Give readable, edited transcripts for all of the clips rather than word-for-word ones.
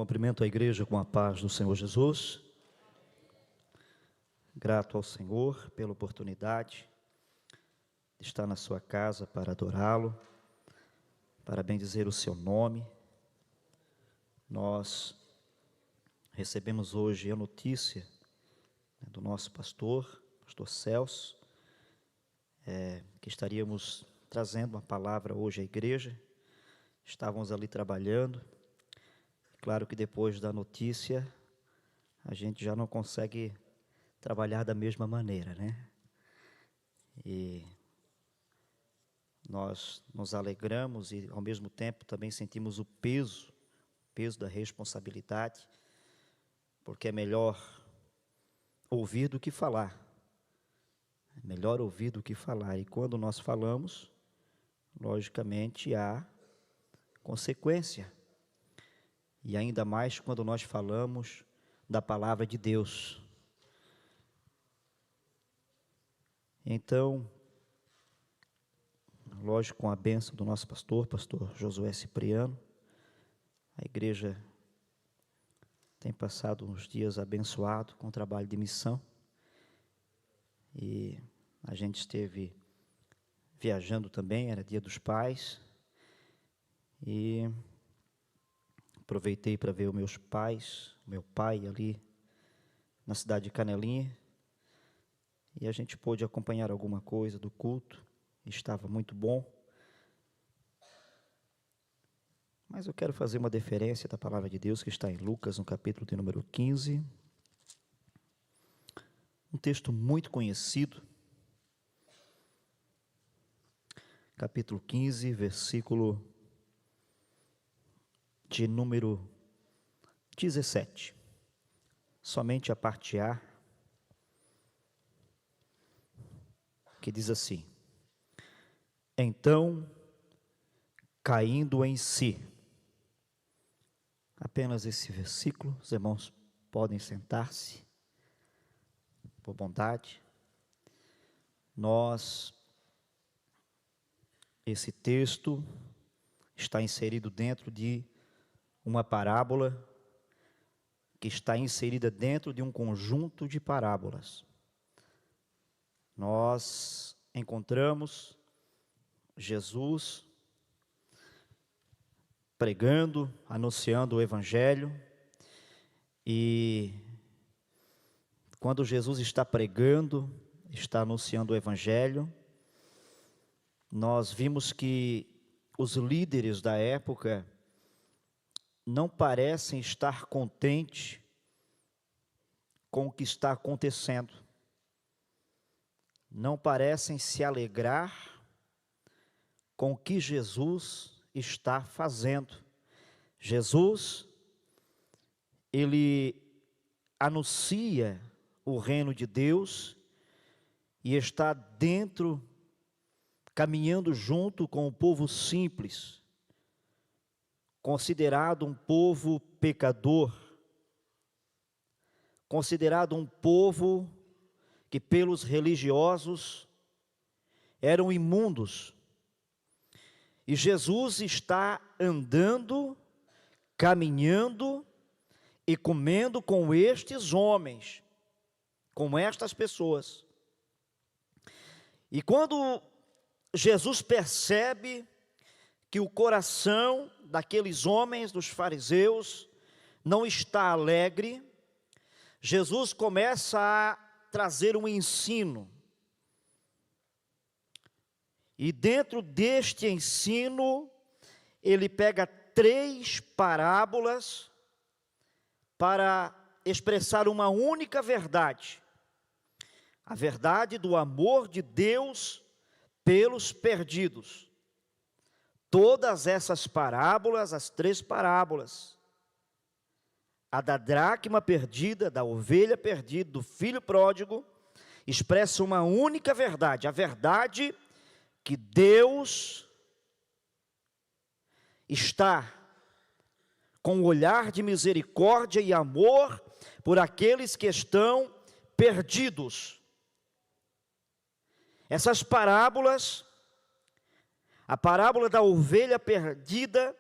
Cumprimento a igreja com a paz do Senhor Jesus. Grato ao Senhor pela oportunidade de estar na sua casa para adorá-lo, para bendizer o seu nome. Nós recebemos hoje a notícia do nosso pastor Celso, que estaríamos trazendo uma palavra hoje à igreja. Estávamos ali trabalhando. Claro que depois da notícia, a gente já não consegue trabalhar da mesma maneira, né? E nós nos alegramos e, ao mesmo tempo, também sentimos o peso da responsabilidade, porque é melhor ouvir do que falar. É melhor ouvir do que falar. E quando nós falamos, logicamente há consequência. E ainda mais quando nós falamos da palavra de Deus. Então, lógico, com a bênção do nosso pastor Josué Cipriano, a igreja tem passado uns dias abençoados com o trabalho de missão. E a gente esteve viajando também, era Dia dos Pais. E aproveitei para ver os meus pais, meu pai ali na cidade de Canelinha, e a gente pôde acompanhar alguma coisa do culto, estava muito bom. Mas eu quero fazer uma deferência da palavra de Deus que está em Lucas, no capítulo de número 15, um texto muito conhecido, capítulo 15, versículo de número 17, somente a parte A, que diz assim: então, caindo em si. Apenas esse versículo, os irmãos podem sentar-se, por bondade. Esse texto está inserido dentro de uma parábola que está inserida dentro de um conjunto de parábolas. Nós encontramos Jesus pregando, anunciando o Evangelho, e quando Jesus está pregando, está anunciando o Evangelho, nós vimos que os líderes da época não parecem estar contentes com o que está acontecendo. Não parecem se alegrar com o que Jesus está fazendo. Jesus, ele anuncia o reino de Deus e está dentro, caminhando junto com o povo simples, considerado um povo pecador, considerado um povo que pelos religiosos eram imundos. E Jesus está andando, caminhando e comendo com estes homens, com estas pessoas. E quando Jesus percebe que o coração daqueles homens, dos fariseus, não está alegre, Jesus começa a trazer um ensino. E dentro deste ensino, ele pega 3 parábolas para expressar uma única verdade. A verdade do amor de Deus pelos perdidos. Todas essas parábolas, as 3 parábolas, a da dracma perdida, da ovelha perdida, do filho pródigo, expressa uma única verdade, a verdade que Deus está com um olhar de misericórdia e amor por aqueles que estão perdidos. Essas parábolas, a parábola da ovelha perdida,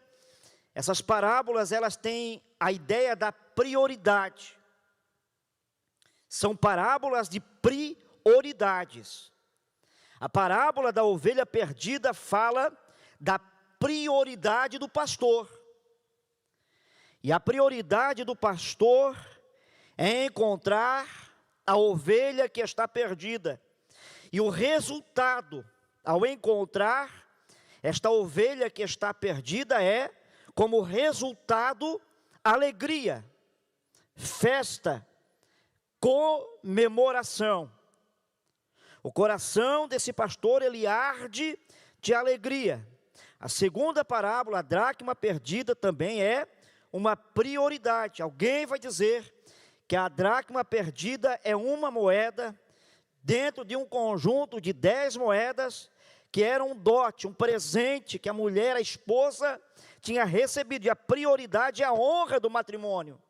essas parábolas, elas têm a ideia da prioridade. São parábolas de prioridades. A parábola da ovelha perdida fala da prioridade do pastor. E a prioridade do pastor é encontrar a ovelha que está perdida. E o resultado, ao encontrar esta ovelha que está perdida, é, como resultado, alegria, festa, comemoração. O coração desse pastor, ele arde de alegria. A segunda parábola, a dracma perdida, também é uma prioridade. Alguém vai dizer que a dracma perdida é uma moeda dentro de um conjunto de 10 moedas, que era um dote, um presente que a mulher, a esposa, tinha recebido. E a prioridade é a honra do matrimônio.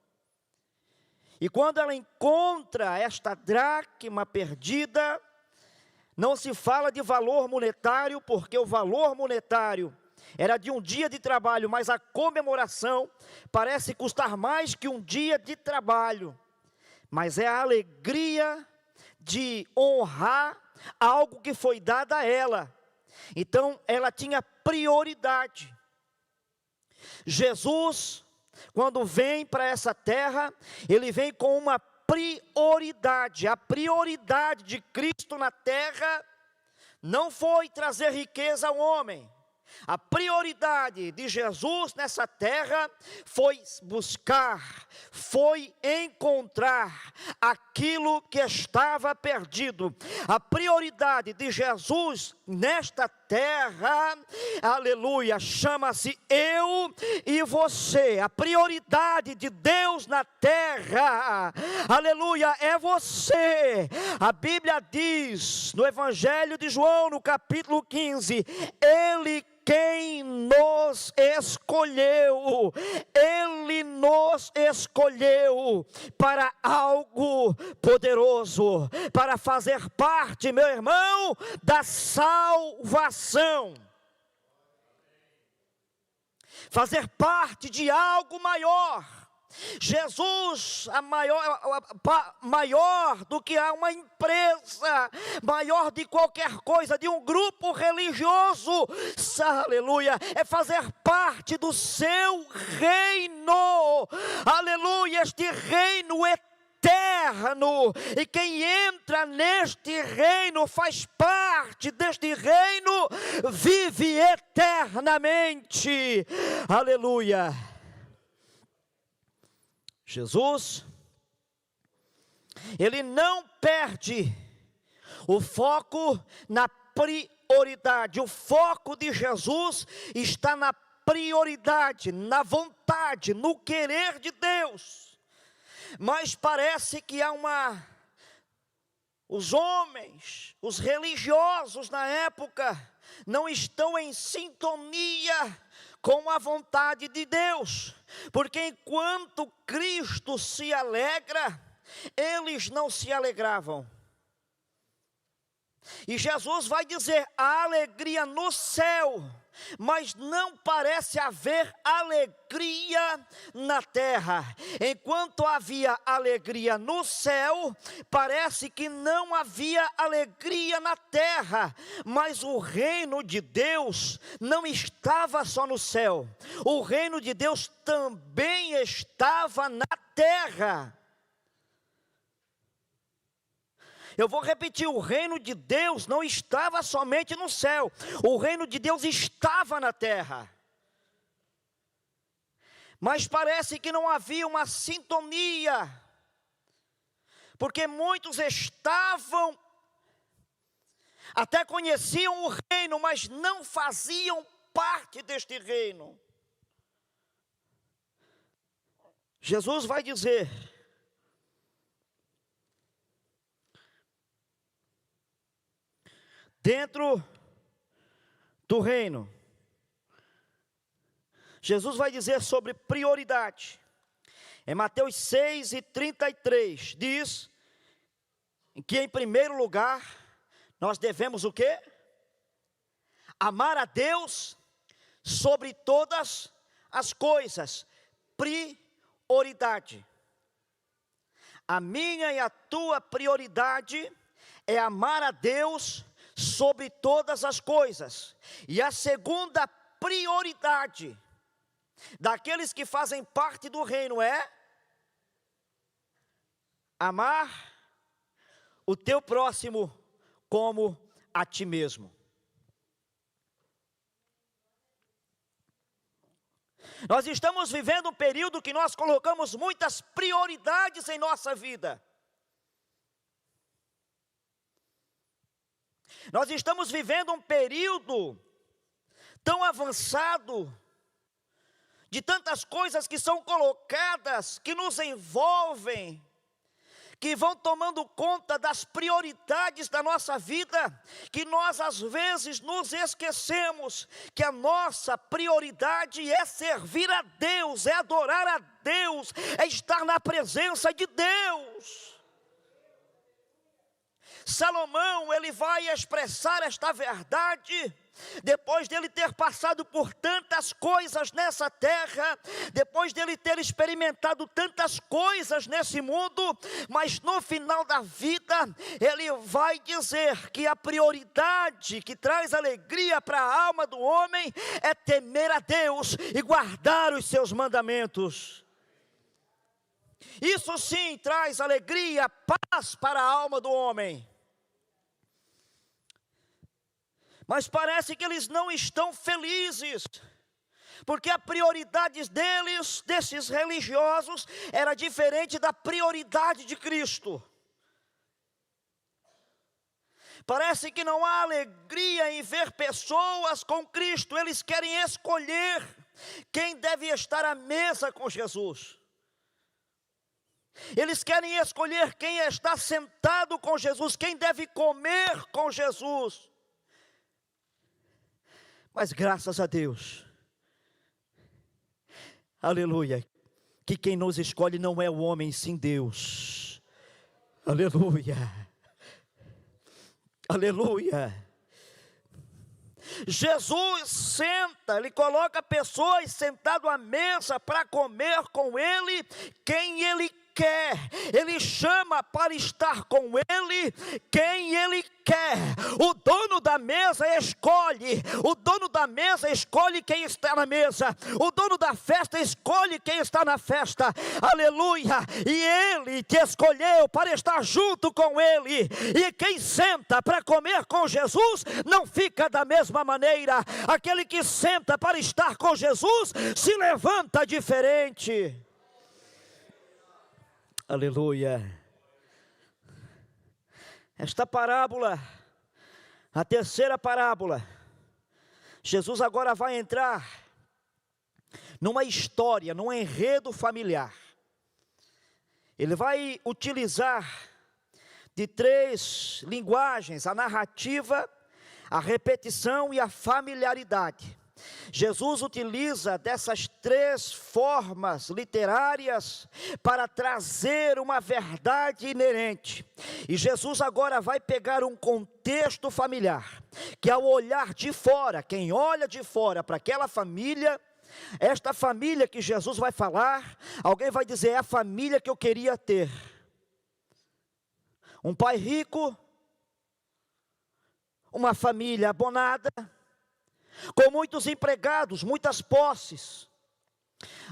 E quando ela encontra esta dracma perdida, não se fala de valor monetário, porque o valor monetário era de um dia de trabalho, mas a comemoração parece custar mais que um dia de trabalho. Mas é a alegria de honrar algo que foi dado a ela. Então, ela tinha prioridade. Jesus, quando vem para essa terra, ele vem com uma prioridade. A prioridade de Cristo na terra não foi trazer riqueza ao homem. A prioridade de Jesus nessa terra foi buscar, foi encontrar aquilo que estava perdido. A prioridade de Jesus nesta terra, aleluia, chama-se eu e você. A prioridade de Deus na terra, aleluia, é você. A Bíblia diz no Evangelho de João, no capítulo 15, Ele quem nos escolheu, Ele nos escolheu para algo poderoso, para fazer parte, meu irmão, da salvação, fazer parte de algo maior. Jesus, maior do que uma empresa, maior de qualquer coisa, de um grupo religioso, aleluia, é fazer parte do seu reino, aleluia, este reino eterno, e quem entra neste reino, faz parte deste reino, vive eternamente, aleluia. Jesus, ele não perde o foco na prioridade. O foco de Jesus está na prioridade, na vontade, no querer de Deus. Mas parece que os homens, os religiosos na época, não estão em sintonia com a vontade de Deus, porque enquanto Cristo se alegra, eles não se alegravam. E Jesus vai dizer, há alegria no céu, mas não parece haver alegria na terra. Enquanto havia alegria no céu, parece que não havia alegria na terra. Mas o reino de Deus não estava só no céu, o reino de Deus também estava na terra. Eu vou repetir, o reino de Deus não estava somente no céu, o reino de Deus estava na terra. Mas parece que não havia uma sintonia, porque muitos estavam, até conheciam o reino, mas não faziam parte deste reino. Jesus vai dizer, dentro do reino, Jesus vai dizer sobre prioridade. Em Mateus 6:33, diz que em primeiro lugar, nós devemos o quê? Amar a Deus sobre todas as coisas. prioridade. A minha e a tua prioridade é amar a Deus sobre todas as coisas. E a segunda prioridade daqueles que fazem parte do reino é amar o teu próximo como a ti mesmo. Nós estamos vivendo um período que nós colocamos muitas prioridades em nossa vida. Nós estamos vivendo um período tão avançado, de tantas coisas que são colocadas, que nos envolvem, que vão tomando conta das prioridades da nossa vida, que nós às vezes nos esquecemos que a nossa prioridade é servir a Deus, é adorar a Deus, é estar na presença de Deus. Salomão, ele vai expressar esta verdade, depois dele ter passado por tantas coisas nessa terra, depois dele ter experimentado tantas coisas nesse mundo, mas no final da vida, ele vai dizer que a prioridade que traz alegria para a alma do homem, é temer a Deus e guardar os seus mandamentos. Isso sim traz alegria, paz para a alma do homem. Mas parece que eles não estão felizes, porque a prioridade deles, desses religiosos, era diferente da prioridade de Cristo. Parece que não há alegria em ver pessoas com Cristo, eles querem escolher quem deve estar à mesa com Jesus. Eles querem escolher quem está sentado com Jesus, quem deve comer com Jesus. Mas graças a Deus, aleluia, que quem nos escolhe não é o homem, sim Deus. Aleluia, aleluia. Jesus senta, ele coloca pessoas sentado à mesa para comer com ele, quem ele quer. Ele chama para estar com ele quem ele quer. O dono da mesa escolhe. O dono da mesa escolhe quem está na mesa. O dono da festa escolhe quem está na festa. Aleluia. E ele te escolheu para estar junto com ele. E quem senta para comer com Jesus não fica da mesma maneira. Aquele que senta para estar com Jesus se levanta diferente. Aleluia. Esta parábola, a terceira parábola, Jesus agora vai entrar numa história, num enredo familiar. Ele vai utilizar de três linguagens: a narrativa, a repetição e a familiaridade. Jesus utiliza dessas três formas literárias para trazer uma verdade inerente. E Jesus agora vai pegar um contexto familiar, que ao olhar de fora, quem olha de fora para aquela família, esta família que Jesus vai falar, alguém vai dizer: é a família que eu queria ter. Um pai rico, uma família abonada, com muitos empregados, muitas posses.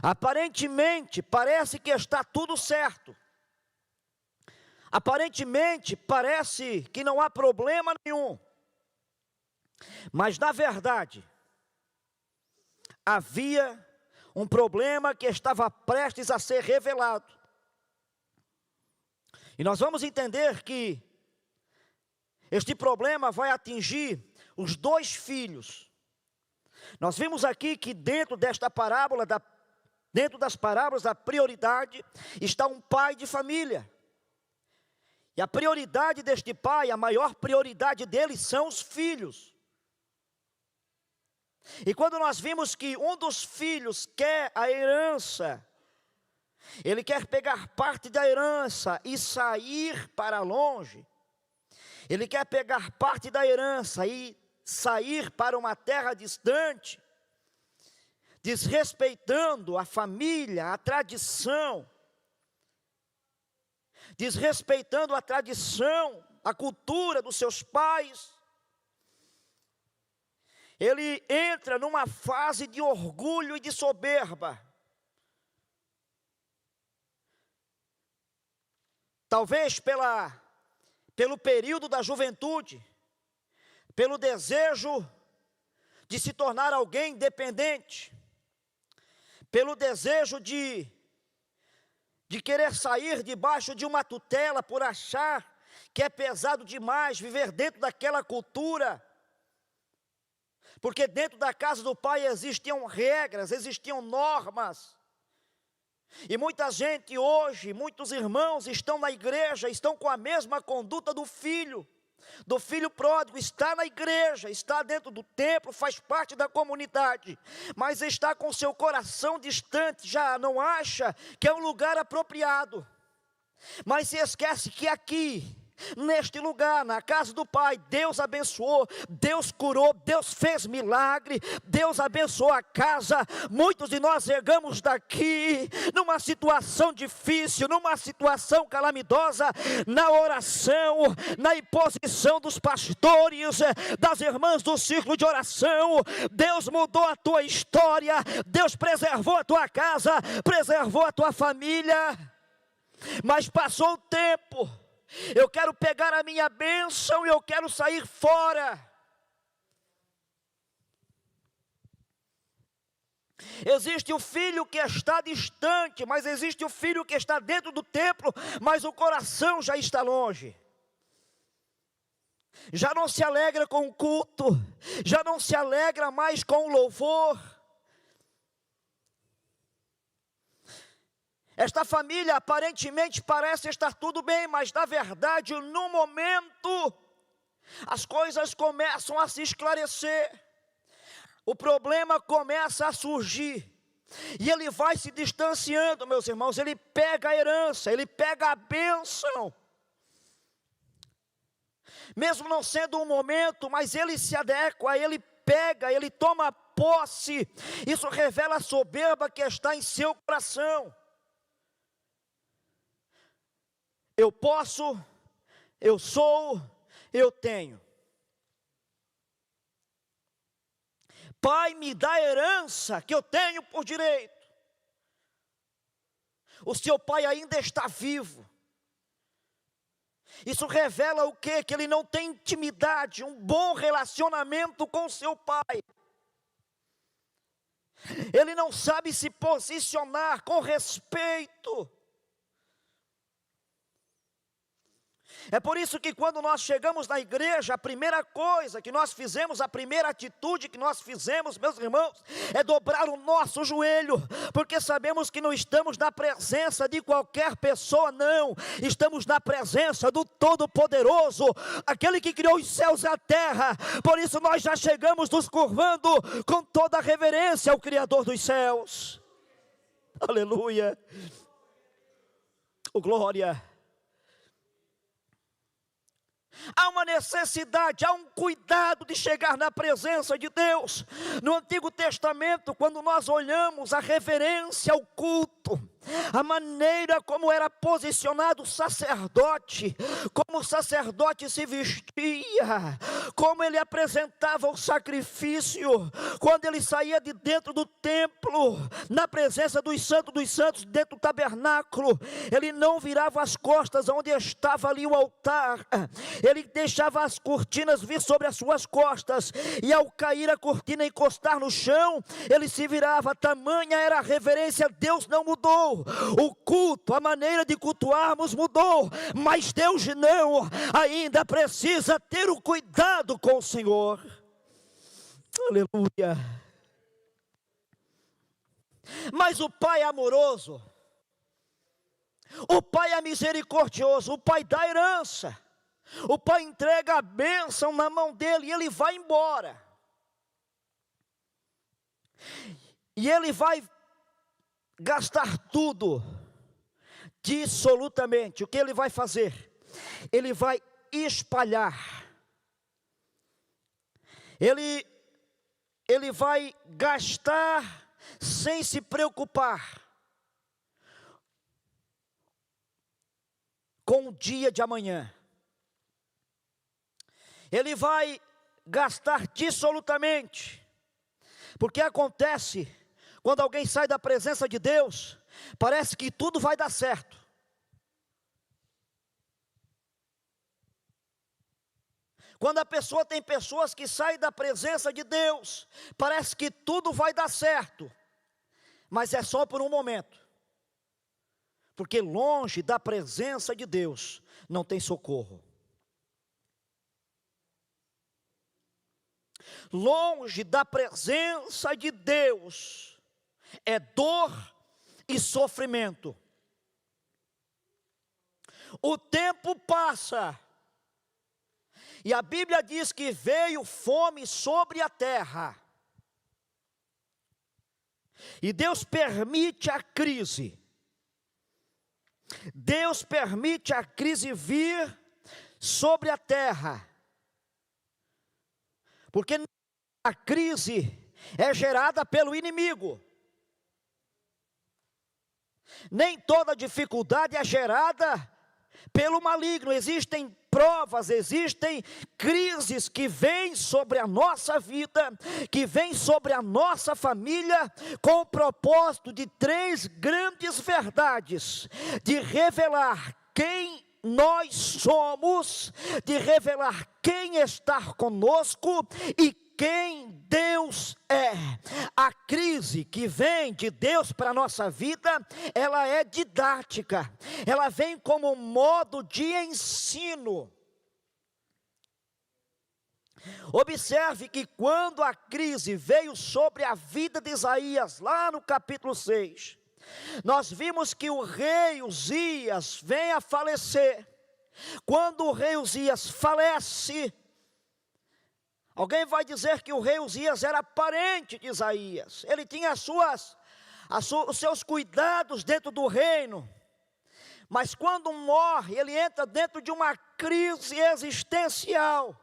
Aparentemente, parece que está tudo certo. Aparentemente, parece que não há problema nenhum. Mas, na verdade, havia um problema que estava prestes a ser revelado. E nós vamos entender que este problema vai atingir os dois filhos. Nós vimos aqui que dentro desta parábola, dentro das parábolas da prioridade, está um pai de família. E a prioridade deste pai, a maior prioridade dele são os filhos. E quando nós vimos que um dos filhos quer a herança, ele quer pegar parte da herança e sair para longe. Ele quer pegar parte da herança e sair para uma terra distante. desrespeitando a família, a tradição, desrespeitando a tradição, a cultura dos seus pais. Ele entra numa fase de orgulho e de soberba. Talvez pelo período da juventude, pelo desejo de se tornar alguém independente, pelo desejo de querer sair debaixo de uma tutela por achar que é pesado demais viver dentro daquela cultura, porque dentro da casa do pai existiam regras, existiam normas, e muita gente hoje, muitos irmãos estão na igreja, estão com a mesma conduta do filho pródigo, está na igreja, está dentro do templo, faz parte da comunidade, mas está com seu coração distante, já não acha que é um lugar apropriado, mas se esquece que aqui, neste lugar, na casa do Pai, Deus abençoou, Deus curou, Deus fez milagre, Deus abençoou a casa. Muitos de nós chegamos daqui numa situação difícil, numa situação calamitosa, na oração, na imposição dos pastores, das irmãs do círculo de oração. Deus mudou a tua história, Deus preservou a tua casa, preservou a tua família, mas passou o tempo. Eu quero pegar a minha bênção e eu quero sair fora. Existe o filho que está distante, mas existe o filho que está dentro do templo, mas o coração já está longe. Já não se alegra com o culto, já não se alegra mais com o louvor. Esta família aparentemente parece estar tudo bem, mas na verdade, no momento, as coisas começam a se esclarecer. O problema começa a surgir. E ele vai se distanciando, meus irmãos. Ele pega a herança, ele pega a bênção. Mesmo não sendo um momento, mas ele se adequa, ele pega, ele toma posse. Isso revela a soberba que está em seu coração. Eu posso, eu sou, eu tenho. Pai, me dá a herança que eu tenho por direito. O seu pai ainda está vivo. Isso revela o quê? Que ele não tem intimidade, um bom relacionamento com o seu pai. Ele não sabe se posicionar com respeito. É por isso que quando nós chegamos na igreja, a primeira coisa que nós fizemos, a primeira atitude que nós fizemos, meus irmãos, é dobrar o nosso joelho, porque sabemos que não estamos na presença de qualquer pessoa, não, estamos na presença do Todo-Poderoso, aquele que criou os céus e a terra. Por isso nós já chegamos nos curvando com toda a reverência ao Criador dos céus. Aleluia, oh glória. Há uma necessidade, há um cuidado de chegar na presença de Deus. No Antigo Testamento, quando nós olhamos a reverência ao culto, a maneira como era posicionado o sacerdote, como o sacerdote se vestia, como ele apresentava o sacrifício, quando ele saía de dentro do templo, na presença dos santos, dentro do tabernáculo, ele não virava as costas onde estava ali o altar, ele deixava as cortinas vir sobre as suas costas, e ao cair a cortina e encostar no chão, ele se virava. Tamanha era a reverência. Deus não mudou, o culto, a maneira de cultuarmos mudou, mas Deus não, ainda precisa ter o cuidado com o Senhor. Aleluia. Mas o Pai é amoroso, o Pai é misericordioso, o Pai dá herança, o Pai entrega a bênção na mão dele e ele vai embora. E ele vai gastar tudo, dissolutamente. O que ele vai fazer? Ele vai espalhar. Ele vai gastar sem se preocupar com o dia de amanhã. Ele vai gastar dissolutamente, porque acontece, quando alguém sai da presença de Deus, parece que tudo vai dar certo. Quando a pessoa tem pessoas que saem da presença de Deus, parece que tudo vai dar certo, mas é só por um momento, porque longe da presença de Deus não tem socorro. Longe da presença de Deus é dor e sofrimento. O tempo passa, e a Bíblia diz que veio fome sobre a terra. E Deus permite a crise. Deus permite a crise vir sobre a terra. Porque a crise é gerada pelo inimigo. Nem toda dificuldade é gerada pelo maligno. Existem provas, existem crises que vêm sobre a nossa vida, que vêm sobre a nossa família, com o propósito de 3 grandes verdades: de revelar quem nós somos, de revelar quem está conosco e quem Deus é. A crise que vem de Deus para a nossa vida, ela é didática, ela vem como modo de ensino. Observe que quando a crise veio sobre a vida de Isaías, lá no capítulo 6, nós vimos que o rei Uzias vem a falecer. Quando o rei Uzias falece, alguém vai dizer que o rei Uzias era parente de Isaías. Ele tinha os seus cuidados dentro do reino. Mas quando morre, ele entra dentro de uma crise existencial.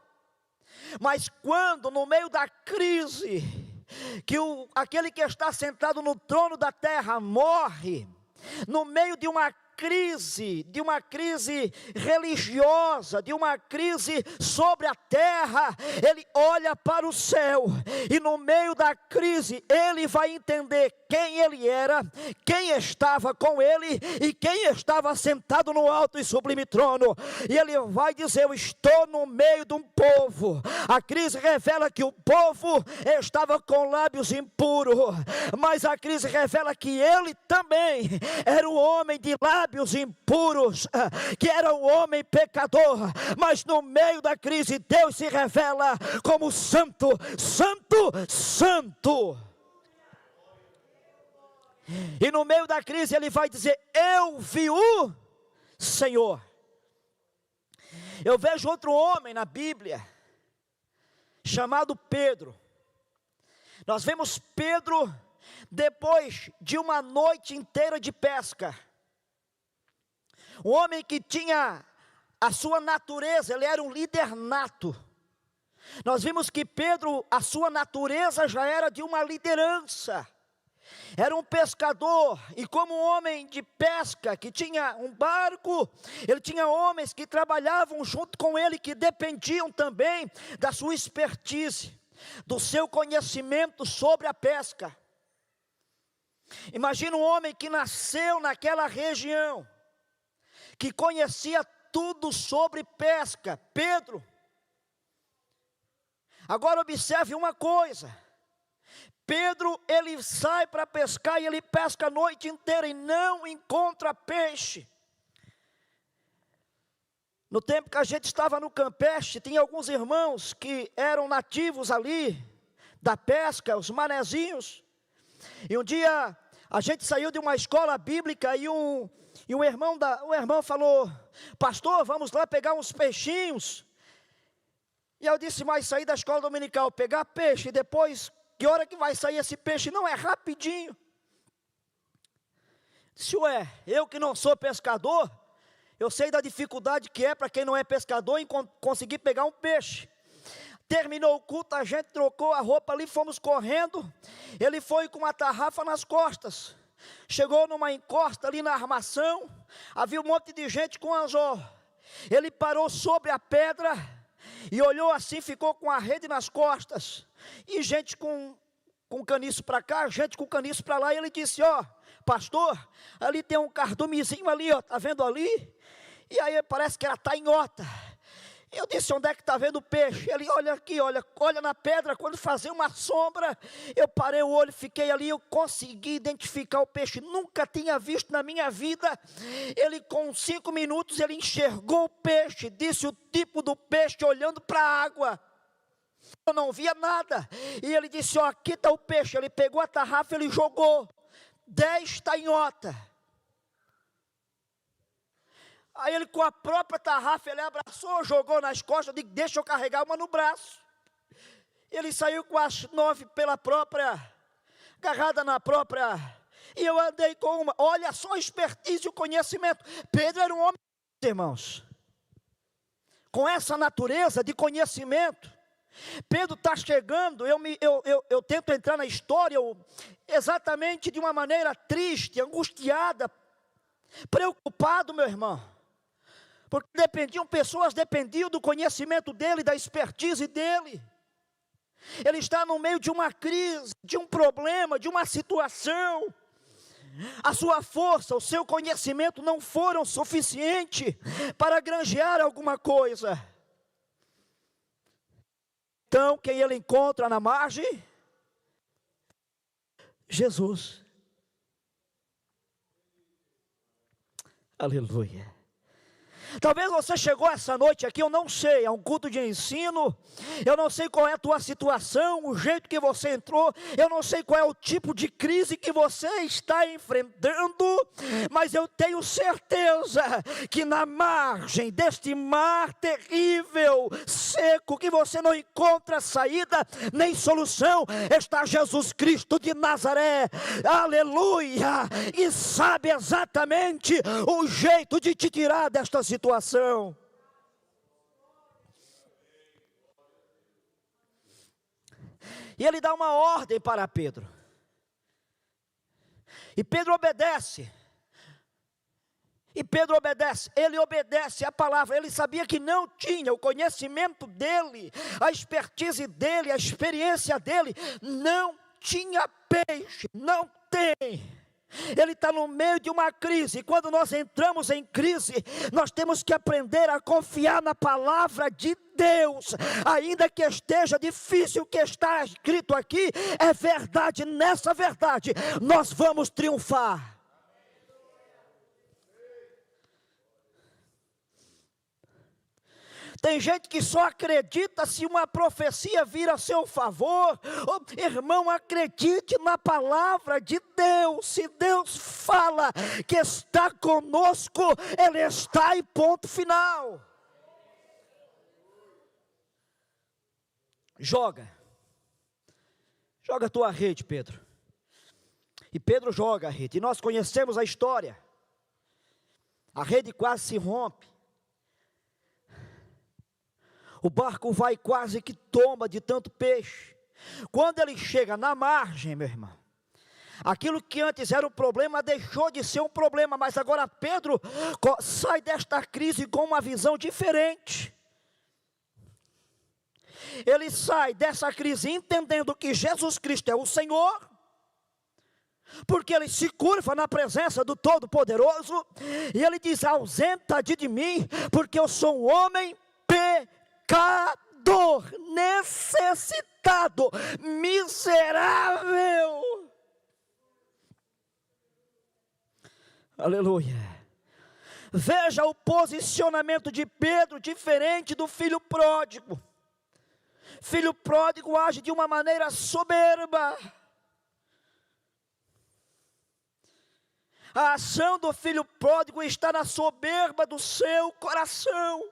Mas quando, no meio da crise, que aquele que está sentado no trono da terra morre, no meio de uma crise religiosa, de uma crise sobre a terra, ele olha para o céu, e no meio da crise, ele vai entender quem ele era, quem estava com ele, e quem estava sentado no alto e sublime trono, e ele vai dizer: eu estou no meio de um povo. A crise revela que o povo estava com lábios impuros, mas a crise revela que ele também era um homem de lábios impuros, que era um homem pecador, mas no meio da crise Deus se revela como santo, santo, santo. E no meio da crise ele vai dizer: eu vi o Senhor. Eu vejo outro homem na Bíblia, chamado Pedro. Nós vemos Pedro depois de uma noite inteira de pesca. Um homem que tinha a sua natureza, ele era um líder nato. Nós vimos que Pedro, a sua natureza já era de uma liderança. Era um pescador, e como um homem de pesca, que tinha um barco, ele tinha homens que trabalhavam junto com ele, que dependiam também da sua expertise, do seu conhecimento sobre a pesca. Imagina um homem que nasceu naquela região, que conhecia tudo sobre pesca, Pedro. Agora observe uma coisa: Pedro, ele sai para pescar e ele pesca a noite inteira e não encontra peixe. No tempo que a gente estava no Campeche, tinha alguns irmãos que eram nativos ali da pesca, os manezinhos. E um dia a gente saiu de uma escola bíblica e um irmão falou: pastor, vamos lá pegar uns peixinhos. E eu disse: mas sair da escola dominical, pegar peixe, e depois, que hora que vai sair esse peixe? Não, é rapidinho. Disse: ué, eu que não sou pescador, eu sei da dificuldade que é para quem não é pescador em conseguir pegar um peixe. Terminou o culto, a gente trocou a roupa ali, fomos correndo. Ele foi com uma tarrafa nas costas. Chegou numa encosta ali na armação, havia um monte de gente com anzol. Ele parou sobre a pedra e olhou assim, ficou com a rede nas costas. E gente com caniço para cá, gente com caniço para lá. E ele disse: ó, pastor, ali tem um cardumezinho ali, ó, tá vendo ali? E aí parece que era tainhota. Eu disse: onde é que está vendo o peixe? Ele: olha aqui, olha na pedra. Quando fazia uma sombra, eu parei o olho, fiquei ali, eu consegui identificar o peixe. Nunca tinha visto na minha vida. Ele, com 5 minutos, ele enxergou o peixe, disse o tipo do peixe, olhando para a água. Eu não via nada. E ele disse: ó, aqui está o peixe. Ele pegou a tarrafa, ele jogou 10 tainhotas. Aí ele, com a própria tarrafa, ele abraçou, jogou nas costas. Eu digo: deixa eu carregar uma no braço. Ele saiu com as 9 pela própria, agarrada na própria, e eu andei com uma. Olha só a expertise e o conhecimento. Pedro era um homem, irmãos, com essa natureza de conhecimento. Pedro está chegando, eu tento entrar na história, exatamente de uma maneira triste, angustiada, preocupado, meu irmão. Porque pessoas dependiam do conhecimento dele, da expertise dele. Ele está no meio de uma crise, de um problema, de uma situação. A sua força, o seu conhecimento não foram suficientes para granjear alguma coisa. Então, quem ele encontra na margem? Jesus. Aleluia. Talvez você chegou essa noite aqui, eu não sei, é um culto de ensino, eu não sei qual é a tua situação, o jeito que você entrou, eu não sei qual é o tipo de crise que você está enfrentando, mas eu tenho certeza que na margem deste mar terrível, seco, que você não encontra saída nem solução, está Jesus Cristo de Nazaré, aleluia, e sabe exatamente o jeito de te tirar desta situação. E ele dá uma ordem para Pedro, e Pedro obedece. Ele obedece a palavra. Ele sabia que não tinha o conhecimento dele, a expertise dele, a experiência dele, não tinha peixe, não tem. Ele está no meio de uma crise, e quando nós entramos em crise, nós temos que aprender a confiar na palavra de Deus, ainda que esteja difícil. O que está escrito aqui é verdade. Nessa verdade nós vamos triunfar. Tem gente que só acredita se uma profecia vir a seu favor. Oh, irmão, acredite na palavra de Deus. Se Deus fala que está conosco, Ele está, e ponto final. Joga a tua rede, Pedro. E Pedro joga a rede, e nós conhecemos a história. A rede quase se rompe. O barco vai, quase que tomba de tanto peixe. Quando ele chega na margem, meu irmão, aquilo que antes era um problema deixou de ser um problema. Mas agora Pedro sai desta crise com uma visão diferente. Ele sai dessa crise entendendo que Jesus Cristo é o Senhor, porque ele se curva na presença do Todo-Poderoso, e ele diz: ausenta-te de mim, porque eu sou um homem pecador, necessitado, miserável. Aleluia. Veja o posicionamento de Pedro, diferente do filho pródigo. Filho pródigo age de uma maneira soberba. A ação do filho pródigo está na soberba do seu coração.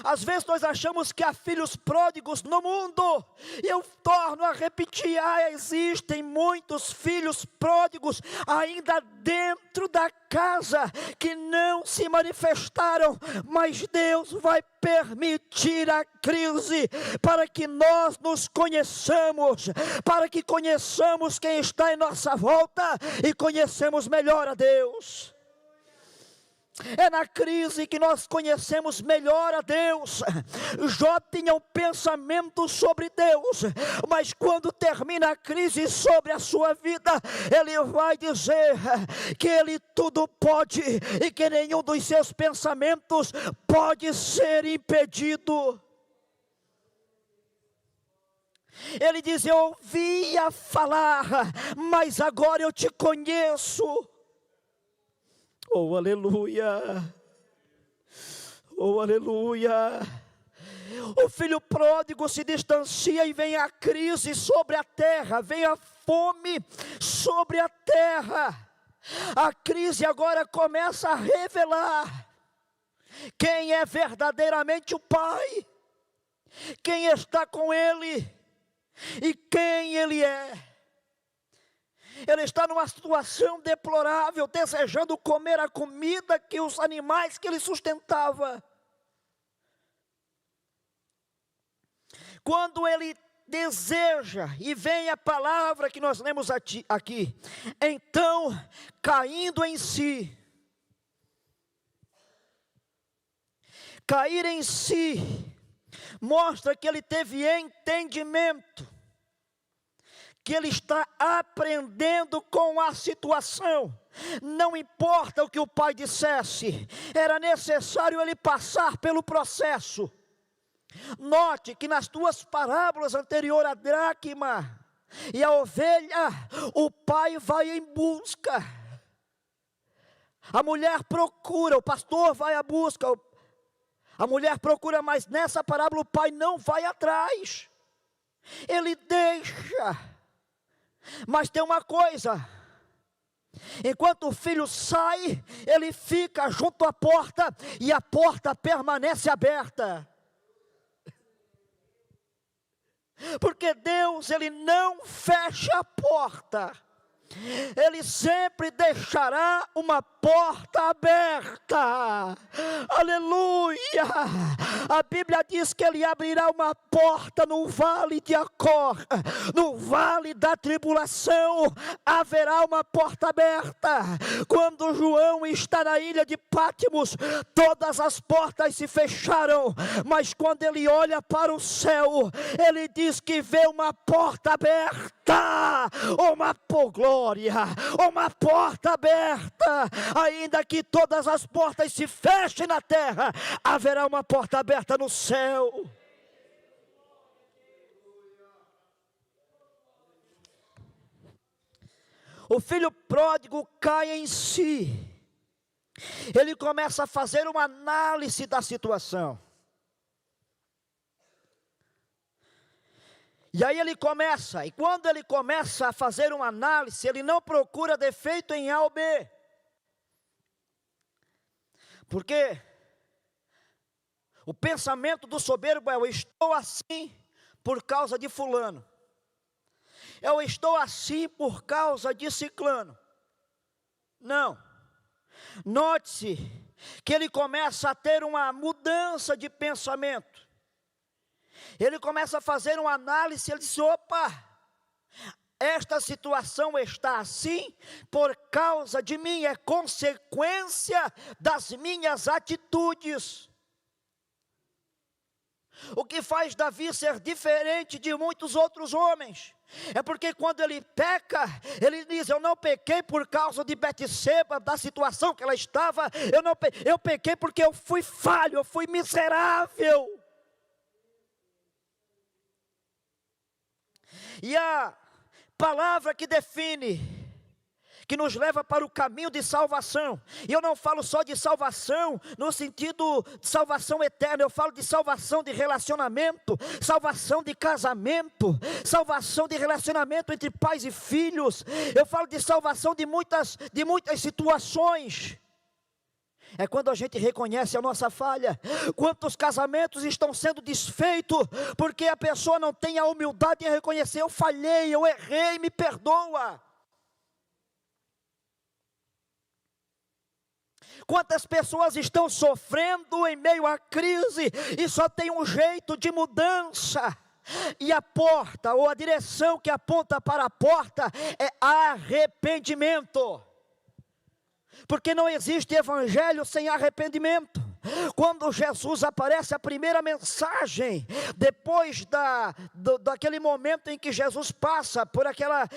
Às vezes nós achamos que há filhos pródigos no mundo, e eu torno a repetir, existem muitos filhos pródigos ainda dentro da casa, que não se manifestaram, mas Deus vai permitir a crise, para que nós nos conheçamos, para que conheçamos quem está em nossa volta, e conhecemos melhor a Deus. É na crise que nós conhecemos melhor a Deus. Jó tinha um pensamento sobre Deus, mas quando termina a crise sobre a sua vida, ele vai dizer que ele tudo pode, e que nenhum dos seus pensamentos pode ser impedido. Ele diz: eu ouvia falar, mas agora eu te conheço. Oh, aleluia! Oh, aleluia! O filho pródigo se distancia, e vem a crise sobre a terra, vem a fome sobre a terra. A crise agora começa a revelar quem é verdadeiramente o pai, quem está com ele e quem ele é. Ele está numa situação deplorável, desejando comer a comida que os animais que ele sustentava. Quando ele deseja, e vem a palavra que nós lemos aqui, então, caindo em si. Cair em si mostra que ele teve entendimento, que ele está aprendendo com a situação. Não importa o que o pai dissesse, era necessário ele passar pelo processo. Note que nas duas parábolas anteriores, a dracma e a ovelha, o pai vai em busca. A mulher procura, o pastor vai à busca. A mulher procura, mas nessa parábola o pai não vai atrás. Ele deixa. Mas tem uma coisa: enquanto o filho sai, ele fica junto à porta, e a porta permanece aberta. Porque Deus, ele não fecha a porta, ele sempre deixará uma porta aberta. Aleluia! A Bíblia diz que ele abrirá uma porta no vale de Acor, no vale da tribulação haverá uma porta aberta. Quando João está na ilha de Patmos, todas as portas se fecharam, mas quando ele olha para o céu, ele diz que vê uma porta aberta, uma glória, uma porta aberta. Ainda que todas as portas se fechem na terra, haverá uma porta aberta no céu. O filho pródigo cai em si. Ele começa a fazer uma análise da situação. E aí ele começa, e quando ele começa a fazer uma análise, ele não procura defeito em A ou B. Porque o pensamento do soberbo é: eu estou assim por causa de fulano. Eu estou assim por causa de ciclano. Não. Note-se que ele começa a ter uma mudança de pensamento. Ele começa a fazer uma análise, ele diz: opa, esta situação está assim por causa de mim, é consequência das minhas atitudes. O que faz Davi ser diferente de muitos outros homens é porque quando ele peca, ele diz: eu não pequei por causa de Betseba, da situação que ela estava, eu pequei porque eu fui falho, eu fui miserável. E a palavra que define, que nos leva para o caminho de salvação, e eu não falo só de salvação no sentido de salvação eterna, eu falo de salvação de relacionamento, salvação de casamento, salvação de relacionamento entre pais e filhos, eu falo de salvação de muitas situações. É quando a gente reconhece a nossa falha. Quantos casamentos estão sendo desfeitos porque a pessoa não tem a humildade de reconhecer: eu falhei, eu errei, me perdoa. Quantas pessoas estão sofrendo em meio à crise e só tem um jeito de mudança, e a porta ou a direção que aponta para a porta é arrependimento. Porque não existe evangelho sem arrependimento. Quando Jesus aparece, a primeira mensagem, depois daquele momento em que Jesus passa por aquela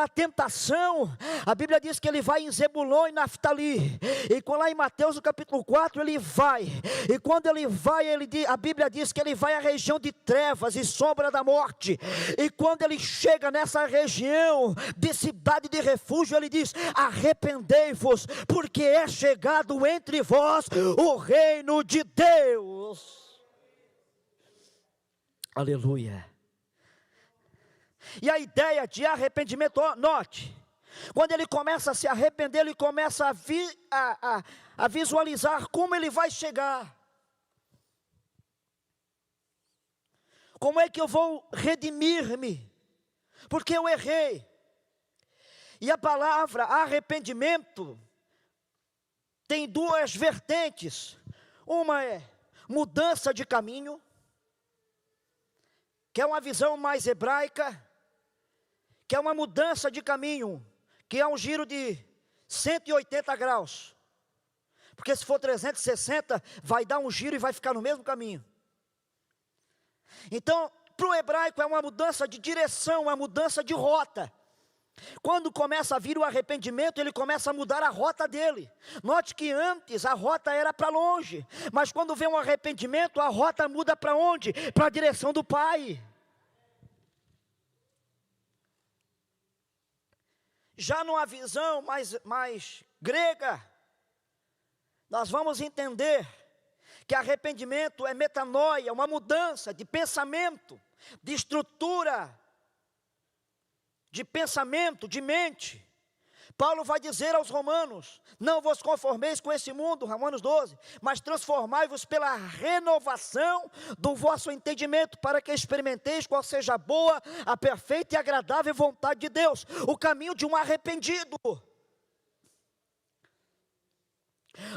tentação, a Bíblia diz que ele vai em Zebulon e Naftali, e lá em Mateus no capítulo 4 ele vai, e quando ele vai, a Bíblia diz que ele vai à região de trevas e sombra da morte, e quando ele chega nessa região de cidade de refúgio, ele diz: arrependei-vos, porque é chegado entre vós o reino de Deus. Aleluia. E a ideia de arrependimento, note, quando ele começa a se arrepender, ele começa a visualizar como ele vai chegar. Como é que eu vou redimir-me? Porque eu errei. E a palavra arrependimento tem duas vertentes. Uma é mudança de caminho, que é uma visão mais hebraica, que é uma mudança de caminho, que é um giro de 180 graus. Porque se for 360, vai dar um giro e vai ficar no mesmo caminho. Então, para o hebraico é uma mudança de direção, uma mudança de rota. Quando começa a vir o arrependimento, ele começa a mudar a rota dele. Note que antes a rota era para longe, mas quando vem um arrependimento, a rota muda para onde? Para a direção do Pai. Já numa visão mais grega, nós vamos entender que arrependimento é metanoia, uma mudança de pensamento, de estrutura, de pensamento, de mente. Paulo vai dizer aos romanos: não vos conformeis com esse mundo, Romanos 12, mas transformai-vos pela renovação do vosso entendimento, para que experimenteis qual seja a boa, a perfeita e agradável vontade de Deus. O caminho de um arrependido.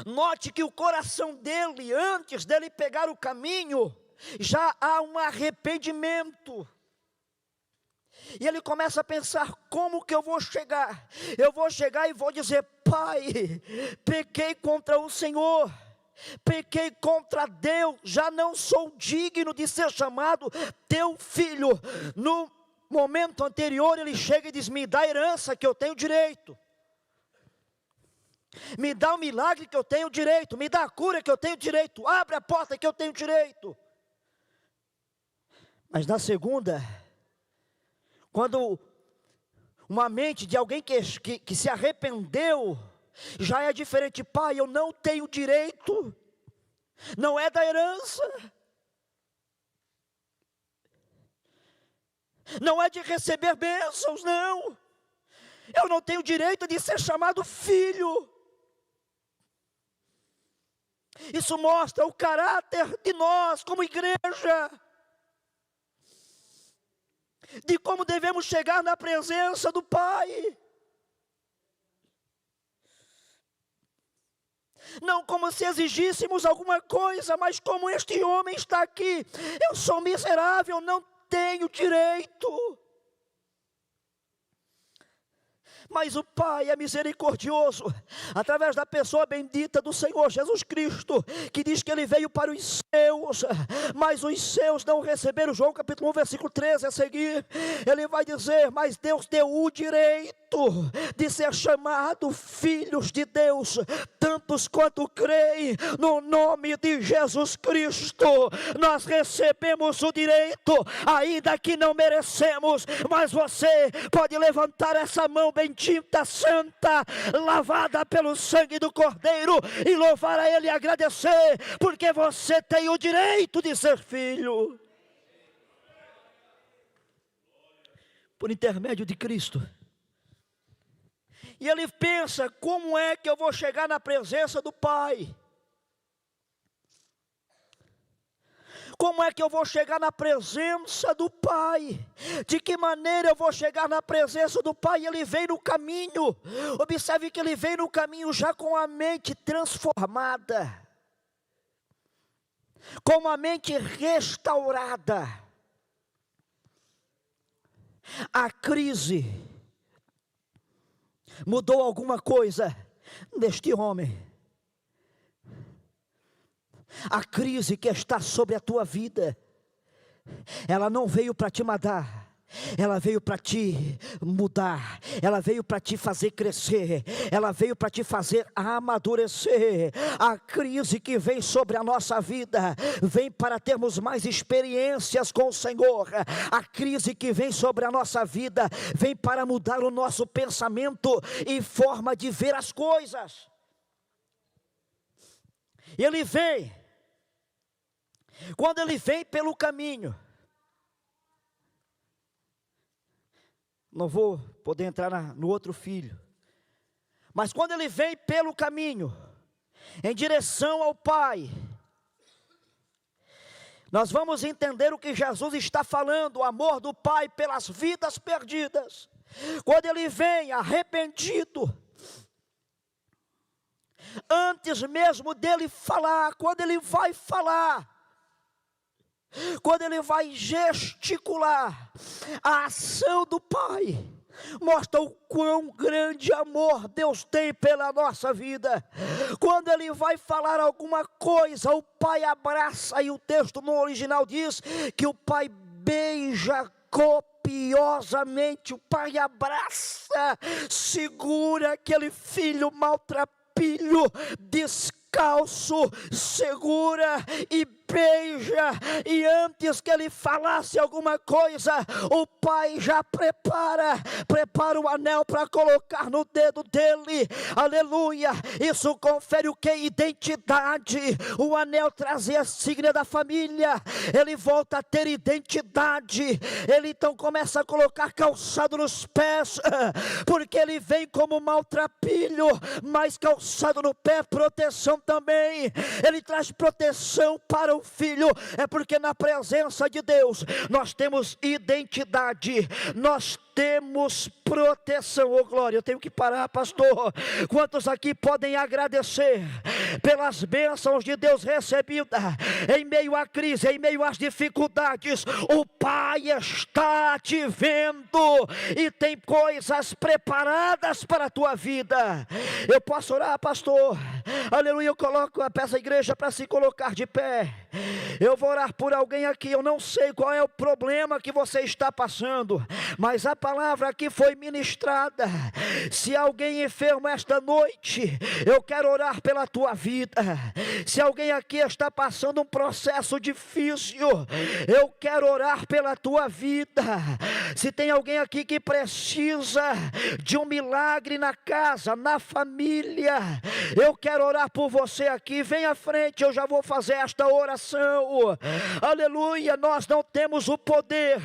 Note que o coração dele, antes dele pegar o caminho, já há um arrependimento. E ele começa a pensar: como que eu vou chegar? Eu vou chegar e vou dizer: Pai, pequei contra o Senhor, pequei contra Deus, já não sou digno de ser chamado teu filho. No momento anterior ele chega e diz: me dá a herança que eu tenho direito, me dá o milagre que eu tenho direito, me dá a cura que eu tenho direito, abre a porta que eu tenho direito. Mas na segunda, quando uma mente de alguém que se arrependeu, já é diferente. Pai, eu não tenho direito, não é da herança, não é de receber bênçãos, não. Eu não tenho direito de ser chamado filho. Isso mostra o caráter de nós como igreja, de como devemos chegar na presença do Pai. Não como se exigíssemos alguma coisa, mas como este homem está aqui: eu sou miserável, não tenho direito. Mas o Pai é misericordioso, através da pessoa bendita do Senhor Jesus Cristo, que diz que Ele veio para os seus, mas os seus não receberam. João capítulo 1, versículo 13 a seguir, Ele vai dizer: mas Deus deu o direito de ser chamado filhos de Deus, tantos quanto creem no nome de Jesus Cristo. Nós recebemos o direito, ainda que não merecemos, mas você pode levantar essa mão bendita, santa, lavada pelo sangue do Cordeiro, e louvar a Ele e agradecer, porque você tem o direito de ser filho, por intermédio de Cristo. E ele pensa: como é que eu vou chegar na presença do Pai? Como é que eu vou chegar na presença do Pai? De que maneira eu vou chegar na presença do Pai? Ele vem no caminho. Observe que ele vem no caminho já com a mente transformada, com uma mente restaurada. A crise mudou alguma coisa neste homem. A crise que está sobre a tua vida, ela não veio para te matar, ela veio para te mudar, ela veio para te fazer crescer, ela veio para te fazer amadurecer. A crise que vem sobre a nossa vida, vem para termos mais experiências com o Senhor. A crise que vem sobre a nossa vida, vem para mudar o nosso pensamento e forma de ver as coisas. Ele vem, quando ele vem pelo caminho, não vou poder entrar no outro filho, mas quando ele vem pelo caminho, em direção ao Pai, nós vamos entender o que Jesus está falando, o amor do Pai pelas vidas perdidas. Quando ele vem arrependido, antes mesmo dele falar, quando ele vai falar, quando ele vai gesticular, a ação do Pai mostra o quão grande amor Deus tem pela nossa vida. Quando ele vai falar alguma coisa, o Pai abraça, e o texto no original diz que o Pai beija copiosamente, o Pai abraça, segura aquele filho maltrapilho, descalço, segura e beija, e antes que ele falasse alguma coisa, o Pai já prepara o anel para colocar no dedo dele. Aleluia! Isso confere o que? Identidade. O anel trazia a insígnia da família, ele volta a ter identidade. Ele então começa a colocar calçado nos pés, porque ele vem como maltrapilho, mas calçado no pé, proteção também. Ele traz proteção para o filho, é porque na presença de Deus nós temos identidade, nós temos proteção. Oh glória, eu tenho que parar, pastor. Quantos aqui podem agradecer pelas bênçãos de Deus recebidas em meio à crise, em meio às dificuldades? O Pai está te vendo e tem coisas preparadas para a tua vida. Eu posso orar, pastor? Aleluia, eu coloco a peça igreja para se colocar de pé. Eu vou orar por alguém aqui. Eu não sei qual é o problema que você está passando, mas a palavra aqui foi ministrada. Se alguém enfermo esta noite, eu quero orar pela tua vida. Se alguém aqui está passando um processo difícil, eu quero orar pela tua vida. Se tem alguém aqui que precisa de um milagre na casa, na família, eu quero orar por você aqui. Vem à frente, eu já vou fazer esta oração. Aleluia, nós não temos o poder,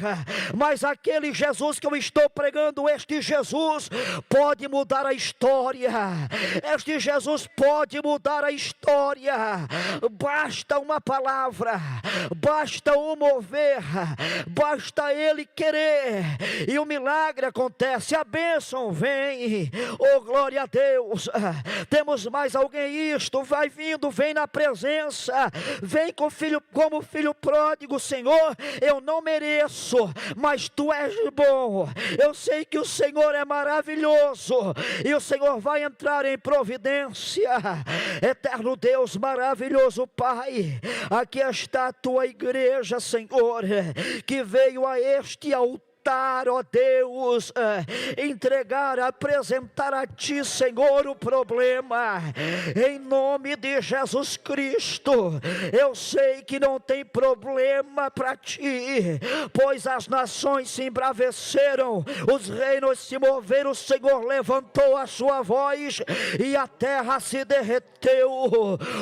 mas aquele Jesus que eu estou pregando, este Jesus pode mudar a história. Este Jesus pode mudar a história. Basta uma palavra, basta o mover, basta ele querer, e o milagre acontece, a bênção vem. Oh glória a Deus. Temos mais alguém? Isto vai vindo, vem na presença, vem com filho, como filho pródigo. Senhor, eu não mereço, mas tu és bom. Eu sei que o Senhor é maravilhoso, e o Senhor vai entrar em providência. Eterno Deus, maravilhoso Pai, aqui está a tua igreja, Senhor, que veio a este altar, ó Deus, entregar, apresentar a Ti, Senhor, o problema, em nome de Jesus Cristo. Eu sei que não tem problema para Ti, pois as nações se embraveceram, os reinos se moveram, o Senhor levantou a sua voz e a terra se derreteu.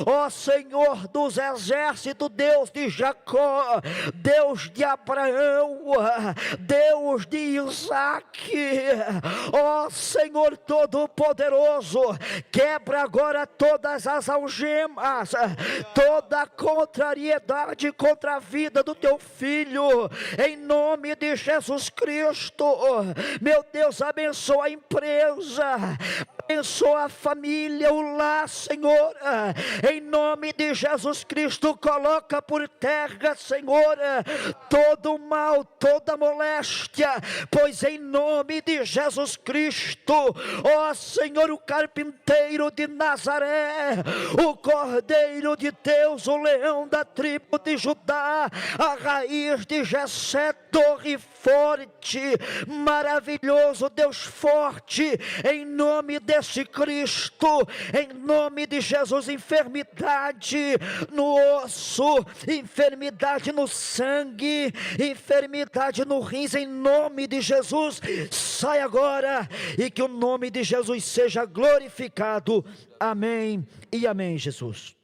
Ó Senhor dos exércitos, Deus de Jacó, Deus de Abraão, Deus Deus de Isaac, ó Senhor Todo-Poderoso, quebra agora todas as algemas, toda a contrariedade contra a vida do teu filho, em nome de Jesus Cristo. Meu Deus, abençoa a empresa, abençoa a família, o lar, Senhor, em nome de Jesus Cristo. Coloca por terra, Senhor, todo o mal, toda moléstia, pois em nome de Jesus Cristo, ó Senhor, o carpinteiro de Nazaré, o Cordeiro de Deus, o leão da tribo de Judá, a raiz de Jessé, torre forte, maravilhoso Deus forte, em nome desse Cristo, em nome de Jesus, enfermidade no osso, enfermidade no sangue, enfermidade no rins, em nome de Jesus, sai agora, e que o nome de Jesus seja glorificado. Amém e amém, Jesus.